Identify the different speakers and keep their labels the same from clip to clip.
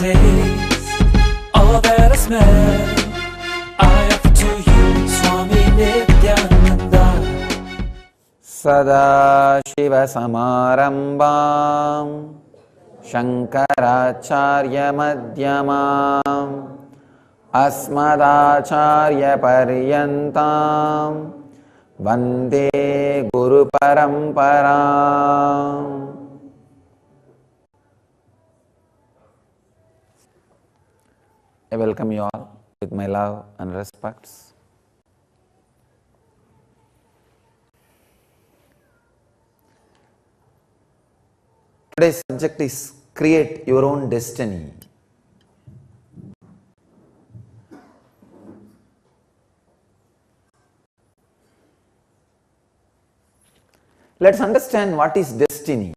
Speaker 1: taste, all that I smell, I offer to you, Swami Nithyananda.
Speaker 2: Sadashivasamarambam Shankaracharya Madhyamam Asmadacharya Paryantam Vande Guru Paramparam. I welcome you all with my love and respects. Today's subject is create your own destiny. Let's understand what is destiny.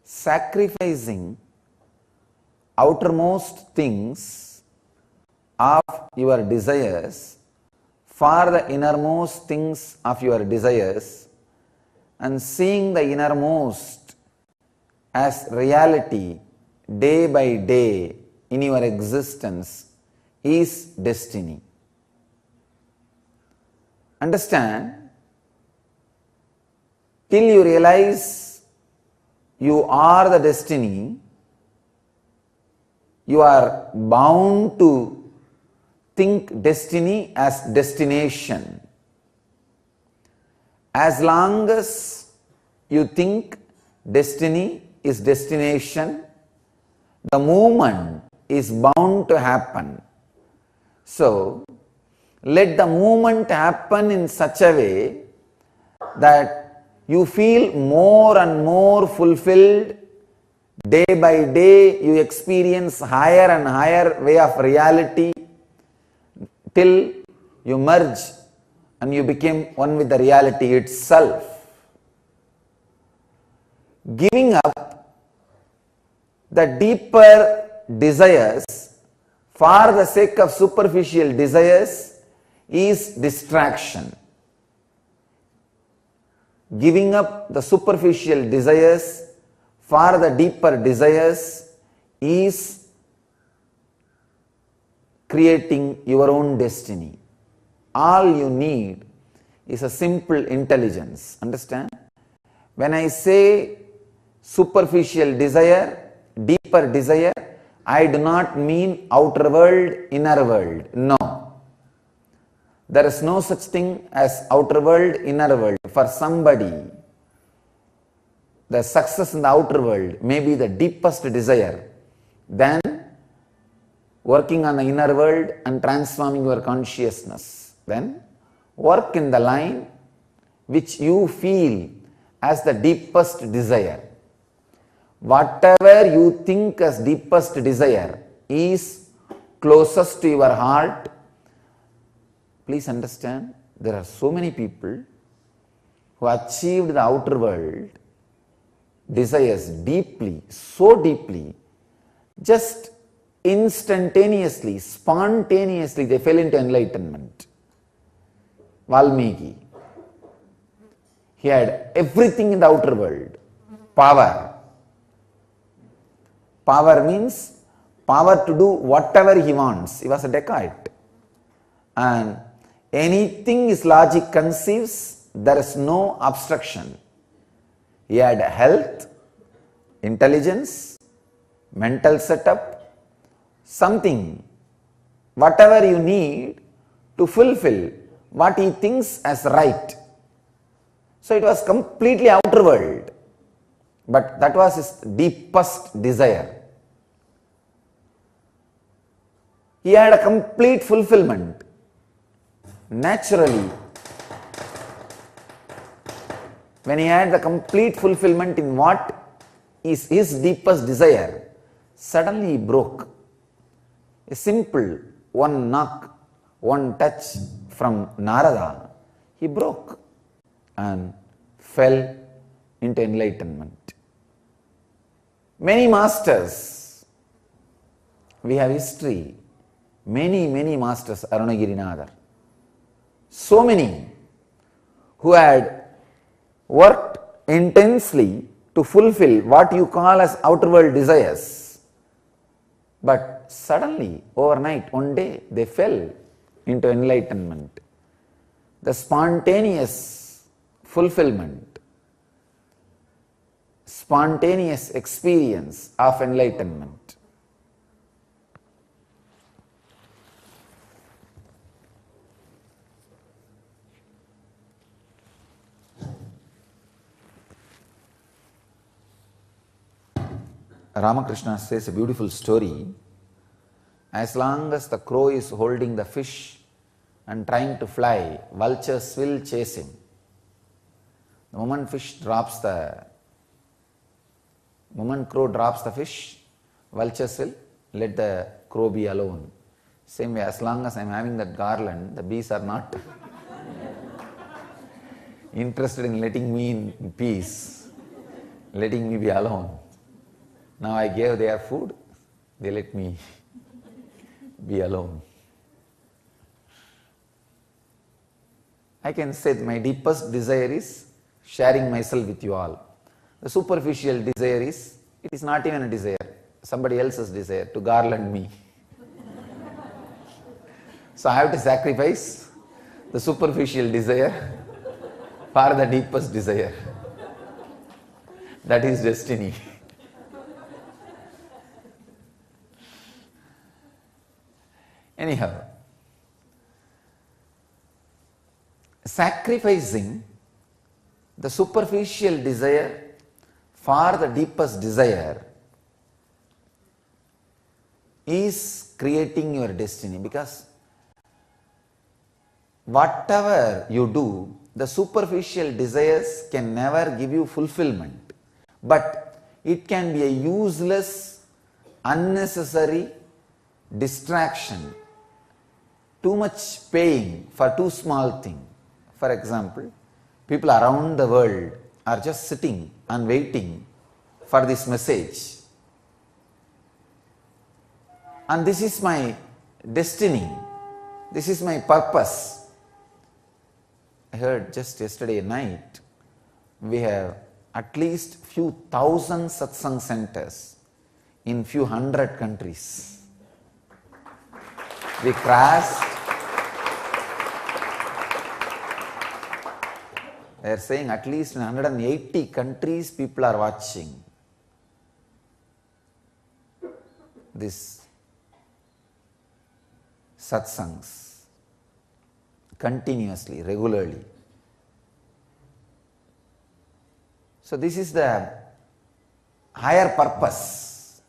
Speaker 2: Sacrificing outermost things of your desires for the innermost things of your desires and seeing the innermost as reality day by day in your existence is destiny. Understand, till you realize you are the destiny, you are bound to think destiny as destination. As long as you think destiny is destination, the movement is bound to happen. So, let the movement happen in such a way that you feel more and more fulfilled. Day by day you experience higher and higher way of reality till you merge and you become one with the reality itself. Giving up the deeper desires for the sake of superficial desires is distraction. Giving up the superficial desires for the deeper desires is creating your own destiny. All you need is a simple intelligence. Understand? When I say superficial desire, deeper desire, I do not mean outer world, inner world. No. There is no such thing as outer world, inner world. For somebody, the success in the outer world may be the deepest desire. Then, working on the inner world and transforming your consciousness. Then, work in the line which you feel as the deepest desire. Whatever you think as deepest desire is closest to your heart. Please understand, there are so many people who achieved the outer world desires deeply, so deeply, just instantaneously, spontaneously they fell into enlightenment. Valmiki, he had everything in the outer world. Power. Power means power to do whatever he wants. He was a dacoit. And anything his logic conceives, there is no obstruction. He had health, intelligence, mental setup, something, whatever you need to fulfill what he thinks as right. So it was completely outer world, but that was his deepest desire. He had a complete fulfillment. Naturally, when he had the complete fulfillment in what is his deepest desire, suddenly he broke. A simple one knock, one touch from Narada, he broke and fell into enlightenment. Many masters, we have history, many masters, Arunagirinadar. So many who had worked intensely to fulfill what you call as outer world desires. But suddenly, overnight, one day, they fell into enlightenment. The spontaneous fulfillment, spontaneous experience of enlightenment. Ramakrishna says a beautiful story. As long as the crow is holding the fish and trying to fly, vultures will chase him. The moment crow drops the fish, vultures will let the crow be alone. Same way, as long as I am having that garland, the bees are not interested in letting me in peace, letting me be alone. Now I gave their food, they let me be alone. I can say that my deepest desire is sharing myself with you all. The superficial desire is, it is not even a desire, somebody else's desire to garland me. So I have to sacrifice the superficial desire for the deepest desire. That is destiny. Anyhow, sacrificing the superficial desire for the deepest desire is creating your destiny, because whatever you do, the superficial desires can never give you fulfillment, but it can be a useless, unnecessary distraction. Too much paying for too small thing. For example, people around the world are just sitting and waiting for this message. And this is my destiny. This is my purpose. I heard just yesterday night, we have at least few thousand satsang centers in few hundred countries. We crashed. They are saying at least in 180 countries people are watching this satsangs continuously, regularly. So this is the higher purpose.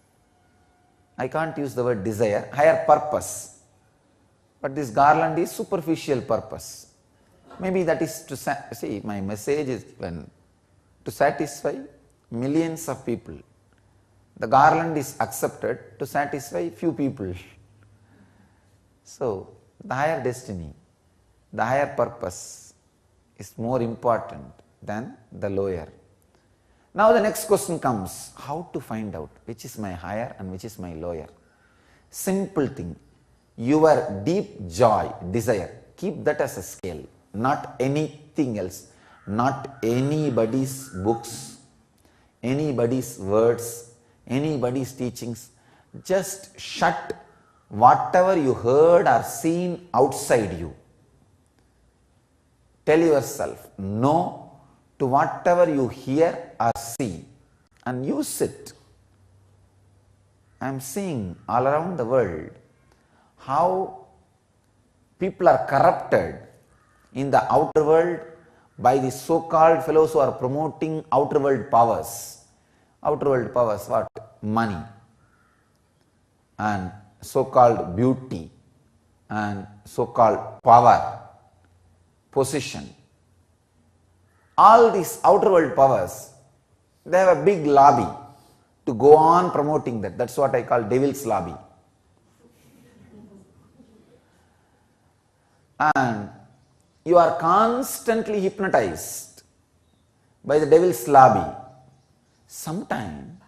Speaker 2: I can't use the word desire, higher purpose. But this garland is superficial purpose. Maybe that is to see, my message is to satisfy millions of people. The garland is accepted to satisfy few people. So the higher destiny, the higher purpose is more important than the lower. Now the next question comes, how to find out which is my higher and which is my lower? Simple thing, your deep joy, desire, keep that as a scale. Not anything else, not anybody's books, anybody's words, anybody's teachings. Just shut whatever you heard or seen outside you. Tell yourself no to whatever you hear or see and use it. I am seeing all around the world how people are corrupted in the outer world by the so-called fellows who are promoting outer world powers. Outer world powers, what? Money and so-called beauty and so-called power, position. All these outer world powers, they have a big lobby to go on promoting that. That's what I call devil's lobby. And you are constantly hypnotized by the devil's lobby. Sometimes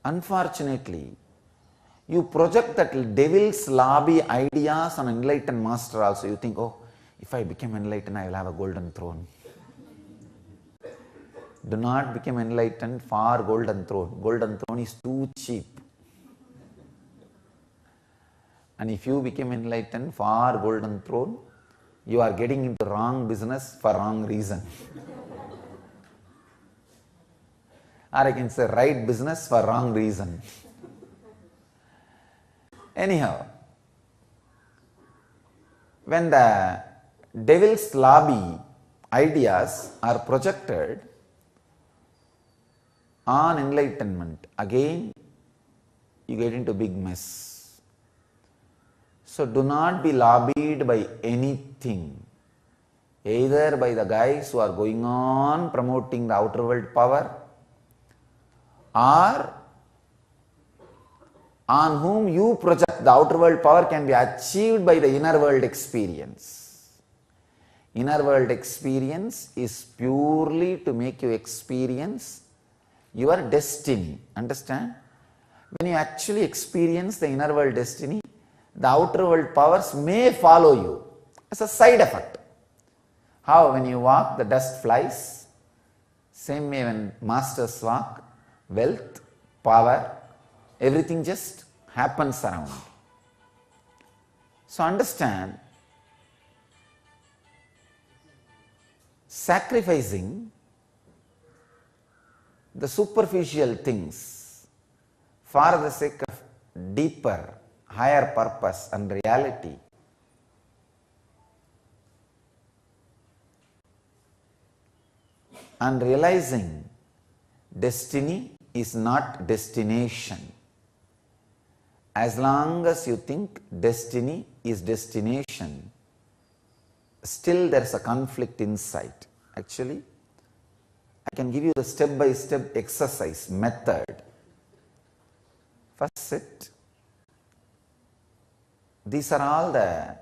Speaker 2: Unfortunately, you project that devil's lobby ideas on enlightened master also. You think, oh, if I become enlightened, I will have a golden throne. Do not become enlightened for golden throne. Golden throne is too cheap. And if you become enlightened for golden throne, you are getting into wrong business for wrong reason. Or I can say right business for wrong reason. Anyhow, when the devil's lobby ideas are projected on enlightenment, again you get into big mess. So do not be lobbied by anything, either by the guys who are going on promoting the outer world power, or on whom you project the outer world power can be achieved by the inner world experience. Inner world experience is purely to make you experience your destiny. Understand? When you actually experience the inner world destiny, the outer world powers may follow you as a side effect. How when you walk, the dust flies. Same way when masters walk, wealth, power, everything just happens around. So understand, sacrificing the superficial things for the sake of deeper, higher purpose and reality and realizing destiny is not destination. As long as you think destiny is destination, still there is a conflict inside. Actually, I can give you the step-by-step exercise method. First sit. These are all the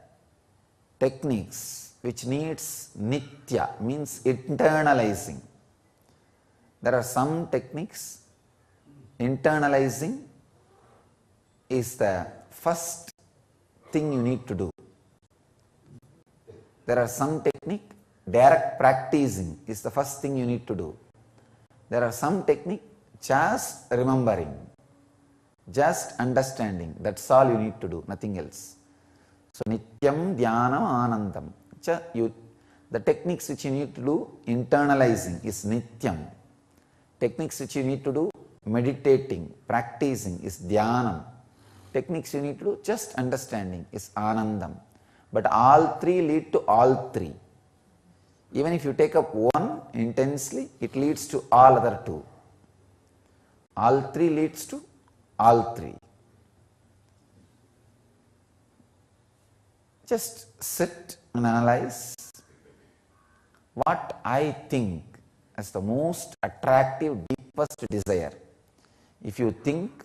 Speaker 2: techniques which needs nitya, means internalizing. There are some techniques, internalizing is the first thing you need to do. There are some technique, direct practicing is the first thing you need to do. There are some technique, just remembering, just understanding, that's all you need to do, nothing else. So nityam dhyanam anandam. The techniques which you need to do, internalizing is nityam. Techniques which you need to do, meditating, practicing is dhyanam. Techniques you need to do, just understanding is anandam. But all three lead to all three. Even if you take up one intensely, it leads to all other two. All three leads to all three. Just sit and analyze what I think as the most attractive, deepest desire. If you think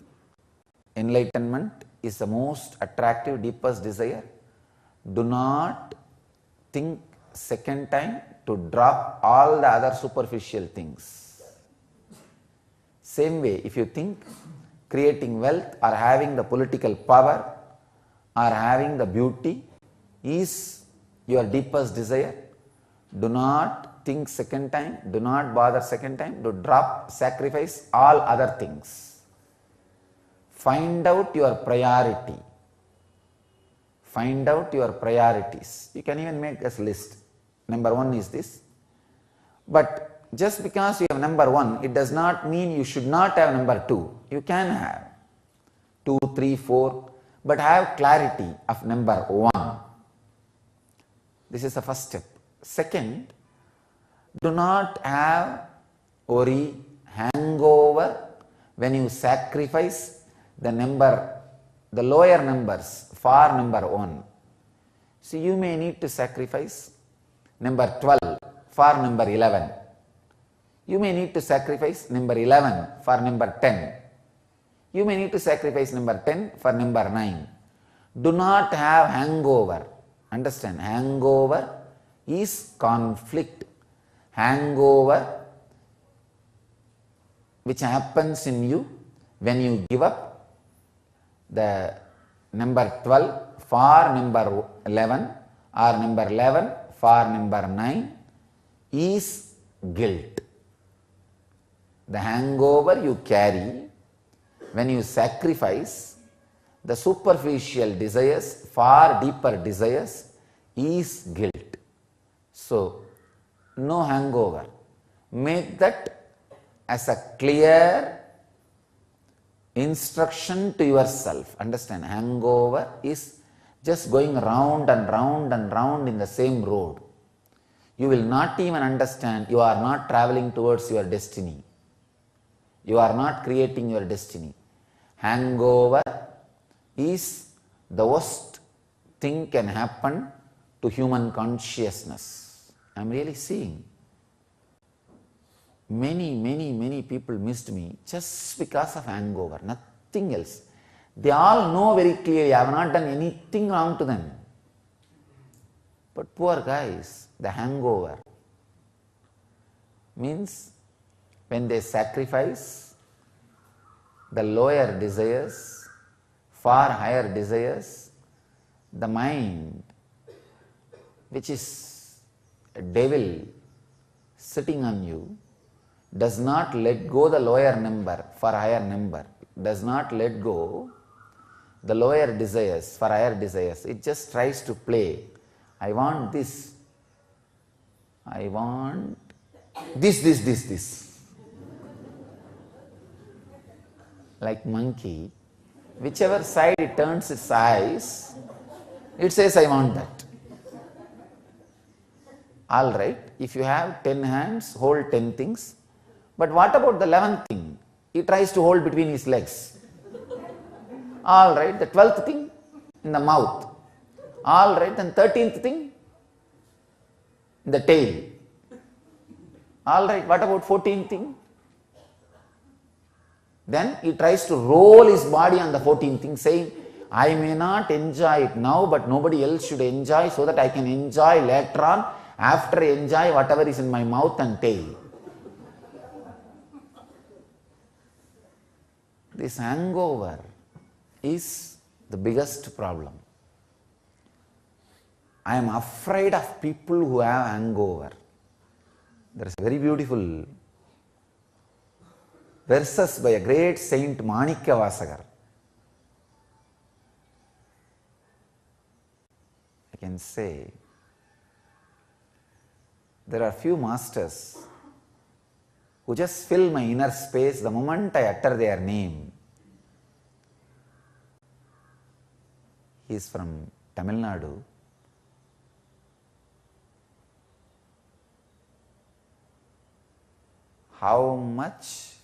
Speaker 2: enlightenment is the most attractive, deepest desire, do not think second time to drop all the other superficial things. Same way, if you think creating wealth or having the political power or having the beauty is your deepest desire, do not think second time, do not bother second time to drop, sacrifice all other things. Find out your priority. Find out your priorities. You can even make a list. Number one is this. But just because you have number one, it does not mean you should not have number two. You can have 2, 3, 4, but have clarity of number one. This is the first step. Second, do not have worry, hangover when you sacrifice the lower numbers for number one. So you may need to sacrifice number 12 for number 11. You may need to sacrifice number 11 for number 10. You may need to sacrifice number 10 for number 9. Do not have hangover. Understand, hangover is conflict. Hangover which happens in you when you give up the number 12 for number 11 or number 11 for number 9 is guilt. The hangover you carry when you sacrifice the superficial desires for deeper desires is guilt. So, no hangover. Make that as a clear instruction to yourself. Understand, hangover is just going round and round and round in the same road. You will not even understand, you are not traveling towards your destiny. You are not creating your destiny. Hangover is the worst thing can happen to human consciousness. I am really seeing many people missed me just because of hangover, nothing else. They all know very clearly I have not done anything wrong to them. But poor guys, the hangover means when they sacrifice the lower desires for higher desires, the mind, which is a devil sitting on you, does not let go the lower number for higher number, does not let go the lower desires for higher desires. It just tries to play. I want this. I want this. Like monkey, whichever side it turns its eyes, it says, I want that. All right, if you have 10 hands, hold 10 things. But what about the 11th thing? He tries to hold between his legs. All right, the 12th thing in the mouth. All right, then 13th thing in the tail. All right, what about 14th thing? Then he tries to roll his body on the 14th thing, saying, I may not enjoy it now, but nobody else should enjoy so that I can enjoy later on after I enjoy whatever is in my mouth and tail. This hangover is the biggest problem. I am afraid of people who have hangover. There is a very beautiful verses by a great saint Manikya Vasagar. I can say there are few masters who just fill my inner space the moment I utter their name. He is from Tamil Nadu. How much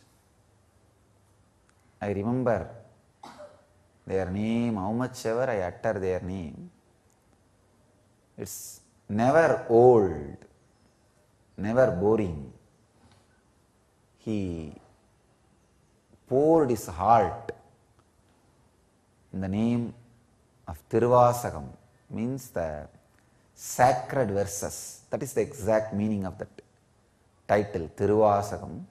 Speaker 2: I remember their name, how much ever I utter their name, it's never old, never boring. He poured his heart in the name of Tiruvasagam, means the sacred verses. That is the exact meaning of that title, Tiruvasagam.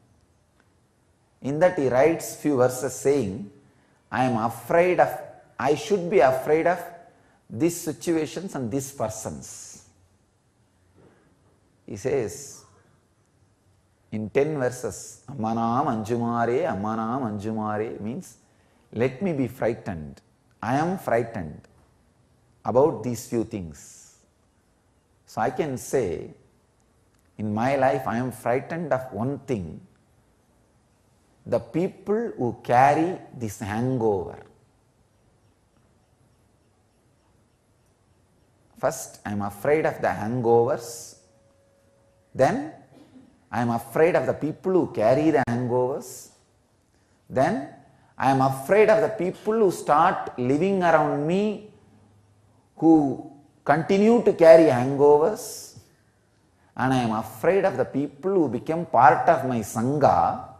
Speaker 2: In that he writes few verses saying, I should be afraid of these situations and these persons. He says in 10 verses, Ammanam Anjumare means, let me be frightened. I am frightened about these few things. So I can say, in my life I am frightened of one thing, the people who carry this hangover. First, I am afraid of the hangovers. Then, I am afraid of the people who carry the hangovers. Then, I am afraid of the people who start living around me, who continue to carry hangovers. And I am afraid of the people who become part of my Sangha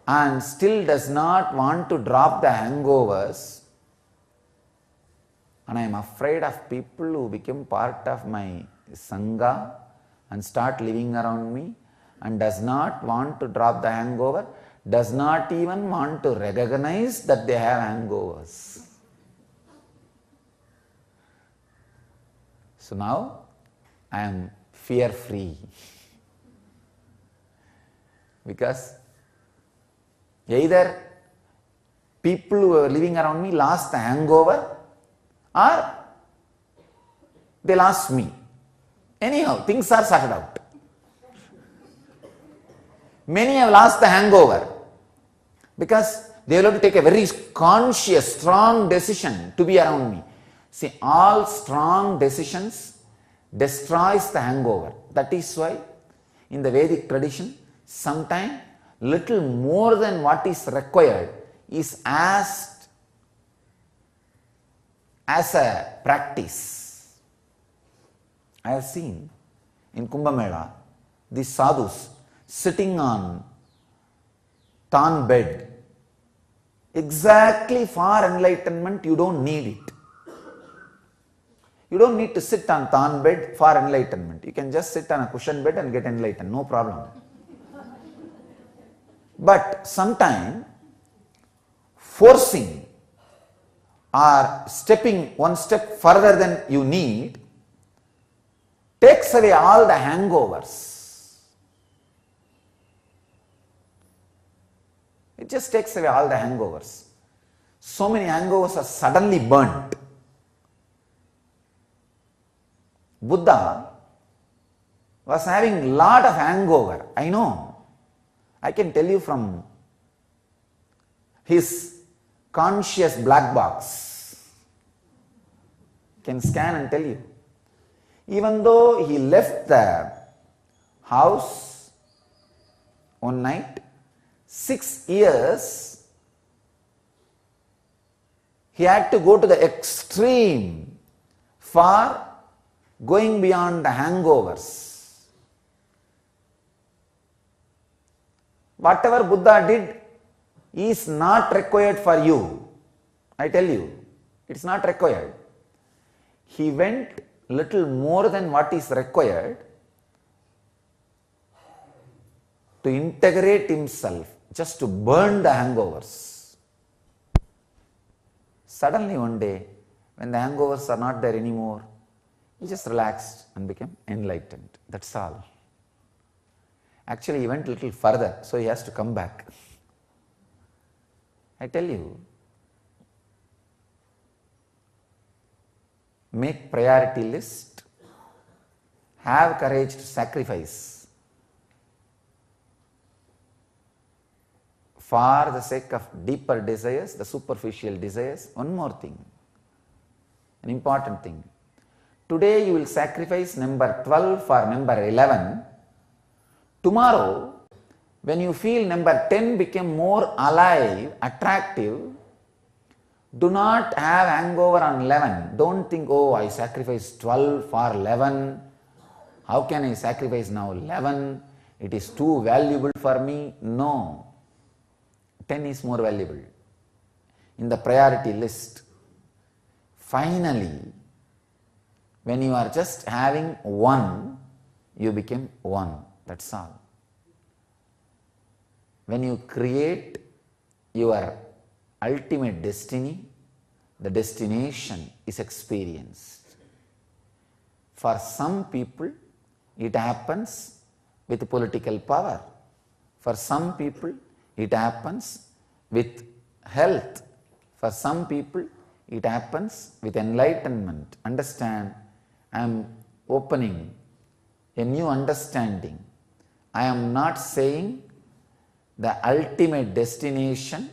Speaker 2: and still does not want to drop the hangovers. And I am afraid of people who become part of my Sangha and start living around me and does not want to drop the hangover, does not even want to recognize that they have hangovers. So now I am fear free because either people who are living around me lost the hangover or they lost me. Anyhow, things are sorted out. Many have lost the hangover because they will have to take a very conscious, strong decision to be around me. See, all strong decisions destroys the hangover. That is why in the Vedic tradition, sometimes little more than what is required is asked as a practice. I have seen in Kumbh Mela these sadhus sitting on tan bed. Exactly for enlightenment, you don't need it. You don't need to sit on tan bed for enlightenment. You can just sit on a cushion bed and get enlightened, no problem. But sometimes forcing or stepping one step further than you need takes away all the hangovers. It just takes away all the hangovers. So many hangovers are suddenly burnt. Buddha was having lot of hangover. I know. I can tell you from his conscious black box. Can scan and tell you. Even though he left the house one night, 6 years, he had to go to the extreme for going beyond the hangovers. Whatever Buddha did is not required for you. I tell you, it's not required. He went little more than what is required to integrate himself, just to burn the hangovers. Suddenly one day, when the hangovers are not there anymore, he just relaxed and became enlightened. That's all. Actually, he went a little further, so he has to come back. I tell you, make priority list, have courage to sacrifice for the sake of deeper desires, the superficial desires. One more thing, an important thing. Today you will sacrifice number 12 for number 11. Tomorrow, when you feel number 10 become more alive, attractive, do not have hangover on 11. Don't think, oh, I sacrificed 12 for 11. How can I sacrifice now 11? It is too valuable for me. No. 10 is more valuable. In the priority list, finally, when you are just having 1, you become 1. That's all. When you create your ultimate destiny, the destination is experienced. For some people, it happens with political power. For some people, it happens with health. For some people, it happens with enlightenment. Understand, I am opening a new understanding. I am not saying the ultimate destination,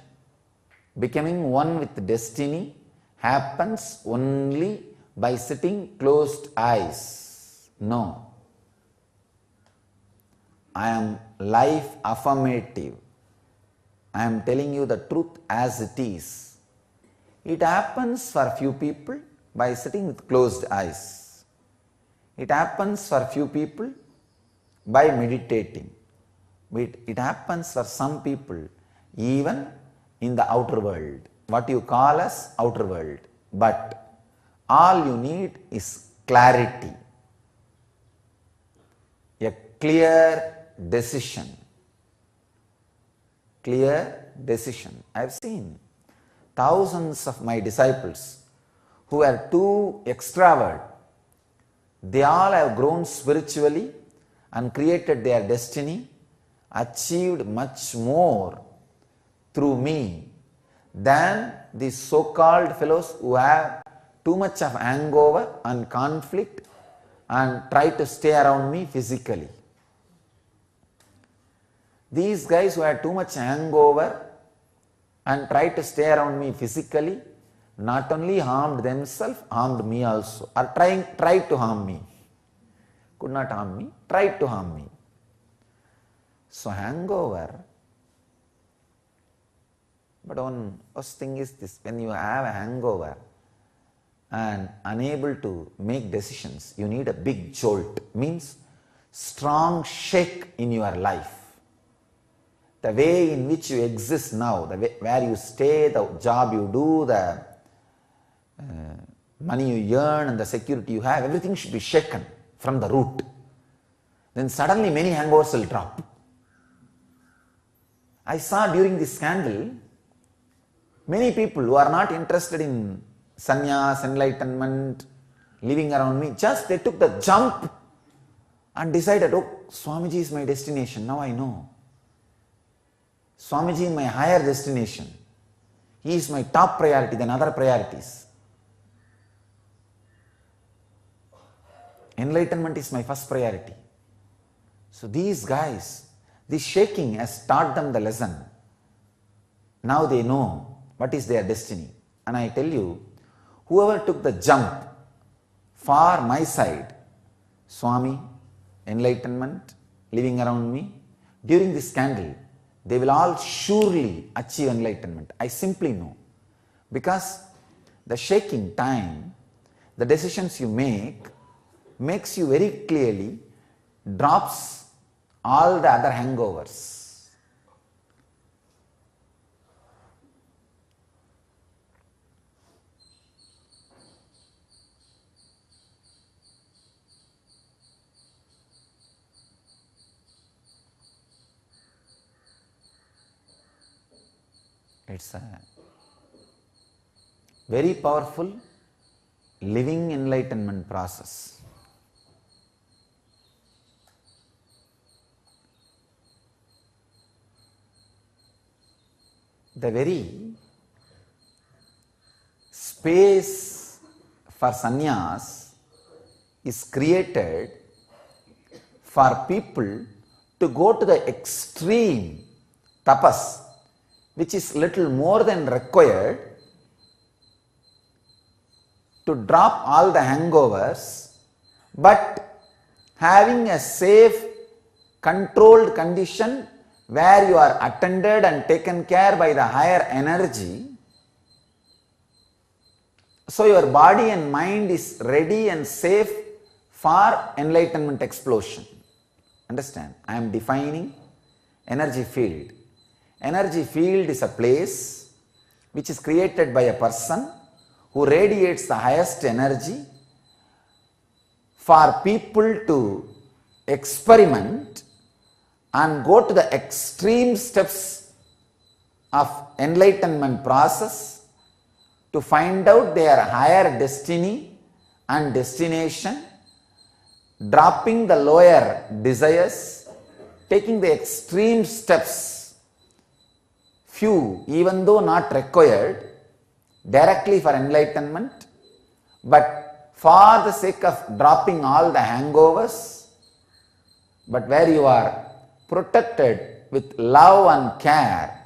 Speaker 2: becoming one with destiny, happens only by sitting closed eyes. No. I am life affirmative. I am telling you the truth as it is. It happens for few people by sitting with closed eyes. It happens for few people by meditating. It happens for some people even in the outer world, what you call as outer world. But all you need is clarity, a clear decision. clear decision. I have seen thousands of my disciples who are too extravert. They all have grown spiritually and created their destiny, achieved much more through me than these so-called fellows who have too much of hangover and conflict and try to stay around me physically. These guys who have too much hangover and try to stay around me physically not only harmed themselves, harmed me also, or tried to harm me. Could not harm me, tried to harm me. So hangover. But one first thing is this: when you have a hangover and unable to make decisions, you need a big jolt, means strong shake in your life. The way in which you exist now, the way where you stay, the job you do, the money you earn and the security you have, everything should be shaken from the root. Then suddenly many hangovers will drop. I saw during this scandal, many people who are not interested in sannyas, enlightenment, living around me, just they took the jump and decided, oh, Swamiji is my destination, now I know. Swamiji is my higher destination. He is my top priority than other priorities. Enlightenment is my first priority. So these guys, this shaking has taught them the lesson. Now they know what is their destiny. And I tell you, whoever took the jump for my side, Swami, enlightenment, living around me, during this scandal, they will all surely achieve enlightenment. I simply know. Because the shaking time, the decisions you make, makes you very clearly, drops all the other hangovers. It's a very powerful living enlightenment process. The very space for sannyas is created for people to go to the extreme tapas, which is little more than required to drop all the hangovers, but having a safe, controlled condition where you are attended and taken care by the higher energy. So your body and mind is ready and safe for enlightenment explosion. Understand? I am defining energy field. Energy field is a place which is created by a person who radiates the highest energy for people to experiment and go to the extreme steps of enlightenment process to find out their higher destiny and destination, dropping the lower desires, taking the extreme steps, few, even though not required, directly for enlightenment, but for the sake of dropping all the hangovers, but where you are protected with love and care.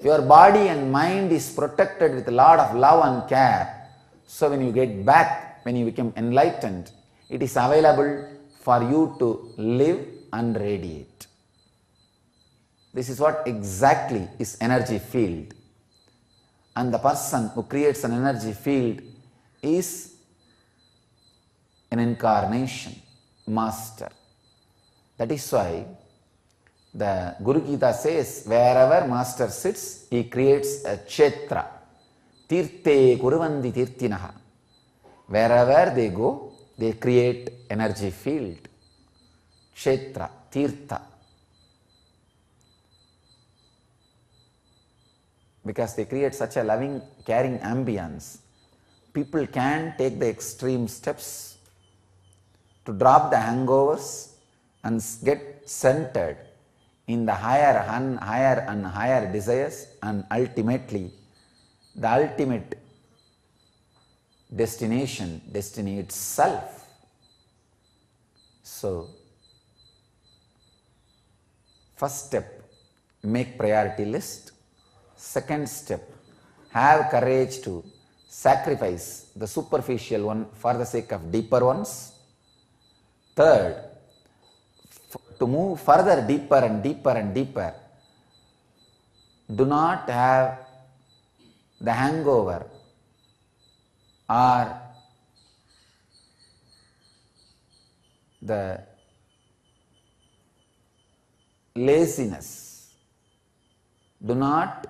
Speaker 2: Your body and mind is protected with a lot of love and care. So when you get back, when you become enlightened, it is available for you to live and radiate. This is what exactly is energy field. And the person who creates an energy field is an incarnation, master. That is why the Guru Gita says, wherever master sits, he creates a kshetra. Tirthe kuruvandi tirtinaha. Wherever they go, they create energy field. Kshetra, tirtha. because they create such a loving, caring ambience. People can take the extreme steps to drop the hangovers and get centered in the higher and higher desires, and ultimately the ultimate destination, destiny itself. So, first step, make priority list. Second step, have courage to sacrifice the superficial one for the sake of deeper ones. Third, to move further deeper and deeper and deeper, do not have the hangover or the laziness. Do not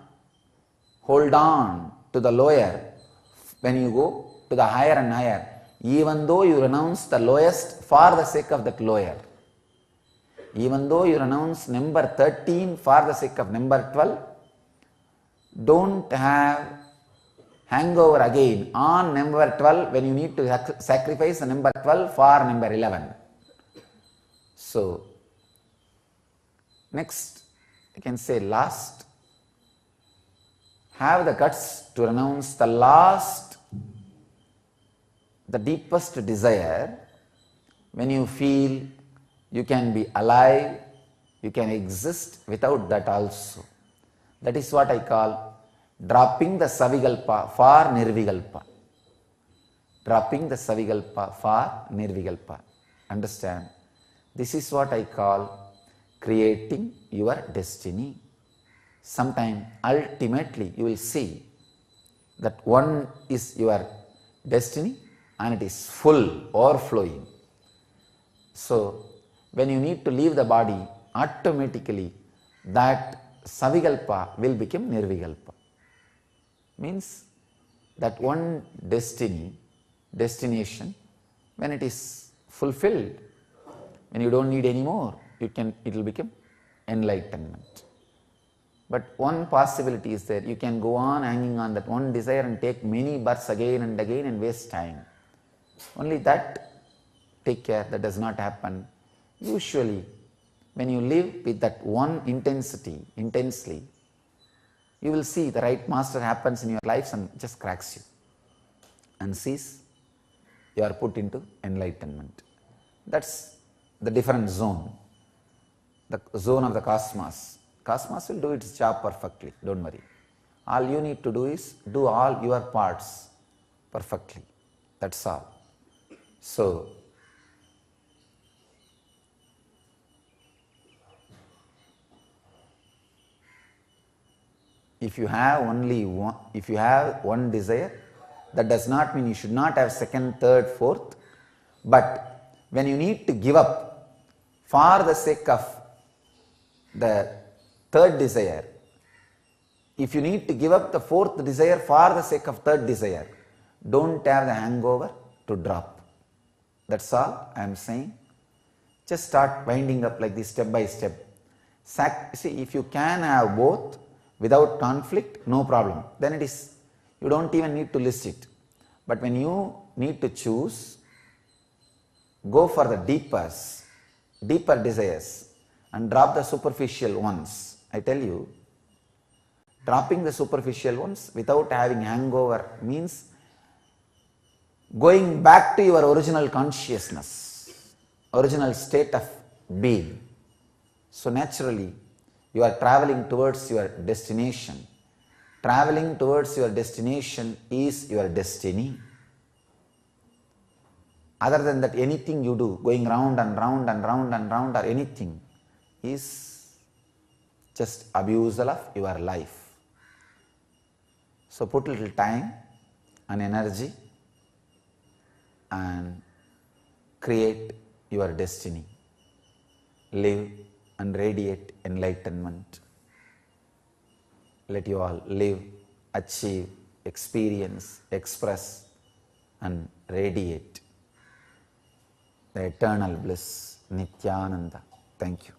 Speaker 2: hold on to the lower when you go to the higher and higher, even though you renounce the lowest for the sake of that lower. Even though you renounce number 13 for the sake of number 12, don't have hangover again on number 12 when you need to sacrifice the number 12 for number 11. So, next, you can say last, have the guts to renounce the last, the deepest desire when you feel you can be alive, you can exist without that also. That is what I call dropping the Savikalpa for Nirvikalpa. Dropping the Savikalpa for Nirvikalpa. Understand? This is what I call creating your destiny. Sometime ultimately you will see that one is your destiny and it is full, overflowing. So, when you need to leave the body, automatically that Savikalpa will become Nirvikalpa. Means that one destination, when it is fulfilled, when you don't need any more, it will become enlightenment. But one possibility is that you can go on hanging on that one desire and take many births again and again and waste time. Only that, take care, that does not happen. Usually, when you live with that one intensely, you will see the right master happens in your lives and just cracks you and sees you are put into enlightenment. That's the different zone, the zone of the cosmos. Cosmos will do its job perfectly, don't worry. All you need to do is do all your parts perfectly. That's all. So, if you have one desire, that does not mean you should not have second, third, fourth. But when you need to give up for the sake of the third desire, if you need to give up the fourth desire for the sake of third desire, don't have the hangover to drop. That's all I am saying. Just start winding up like this step by step. See, if you can have both without conflict, no problem. Then it is, you don't even need to list it. But when you need to choose, go for the deeper desires and drop the superficial ones. I tell you, dropping the superficial ones without having hangover means going back to your original consciousness, original state of being. So naturally, you are traveling towards your destination. Traveling towards your destination is your destiny. Other than that, anything you do, going round and round and round and round or anything, is just abusal of your life. So put little time and energy and create your destiny. Live and radiate enlightenment. Let you all live, achieve, experience, express and radiate the eternal bliss, Nithyananda. Thank you.